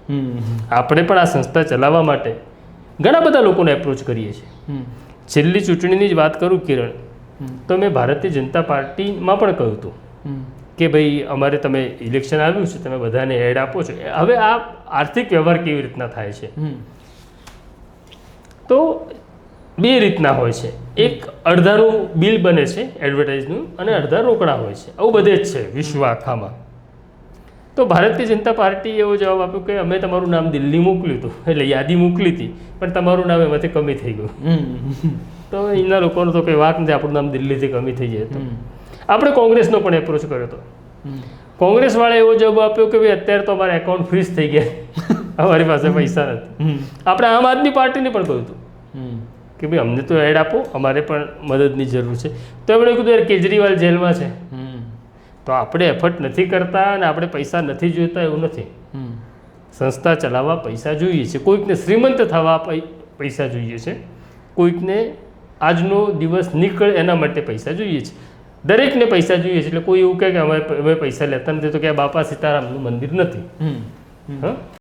આપણે પણ આ સંસ્થા ચલાવવા માટે ઘણા બધા લોકોને એપ્રોચ કરીએ છીએ. છેલ્લી ચૂંટણીની જ વાત કરું કિરણ, તો મેં ભારતીય જનતા પાર્ટીમાં પણ કહ્યું હતું કે ભાઈ અમારે તમે ઇલેક્શન આવ્યું છે, તમે બધાને એડ આપો છો. હવે આ આર્થિક વ્યવહાર કેવી રીતના થાય છે, તો બે રીતના હોય છે. એક અડધાનું બિલ બને છે એડવર્ટાઇઝનું અને અડધા રોકડા હોય છે. આવું બધે જ છે વિશ્વ આખામાં. તો ભારતીય જનતા પાર્ટી એવો જવાબ આપ્યો કે અમે તમારું નામ દિલ્હી મોકલ્યું હતું, એટલે યાદી મોકલી હતી, પણ તમારું નામ એમાંથી કમી થઈ ગયું. તો અહીંના લોકોનો તો કંઈ વાત નથી, આપણું નામ દિલ્હીથી કમી થઈ જાય. તો આપણે કોંગ્રેસનો પણ એપ્રોચ કર્યો હતો. કોંગ્રેસવાળા એવો જવાબ આપ્યો કે ભાઈ અત્યારે તો અમારા એકાઉન્ટ ફ્રીઝ થઈ ગયા, અમારી પાસે પૈસા નથી. આપણે આમ આદમી પાર્ટીને પણ કહ્યું હતું કે ભાઈ અમને તો એડ આપો, અમારે પણ મદદની જરૂર છે. તો એમણે કીધું યાર કેજરીવાલ જેલમાં છે, તો આપણે એફર્ટ નથી કરતા અને આપણે પૈસા નથી જોઈતા એવું નથી. સંસ્થા ચલાવવા પૈસા જોઈએ છે, કોઈકને શ્રીમંત થવા પૈસા જોઈએ છે, કોઈકને આજનો દિવસ નીકળે એના માટે પૈસા જોઈએ છે. દરેકને પૈસા જોઈએ છે. એટલે કોઈ એવું કહે કે અમે પૈસા લેતા નથી તો કે બાપા સીતારામનું મંદિર નથી. હા.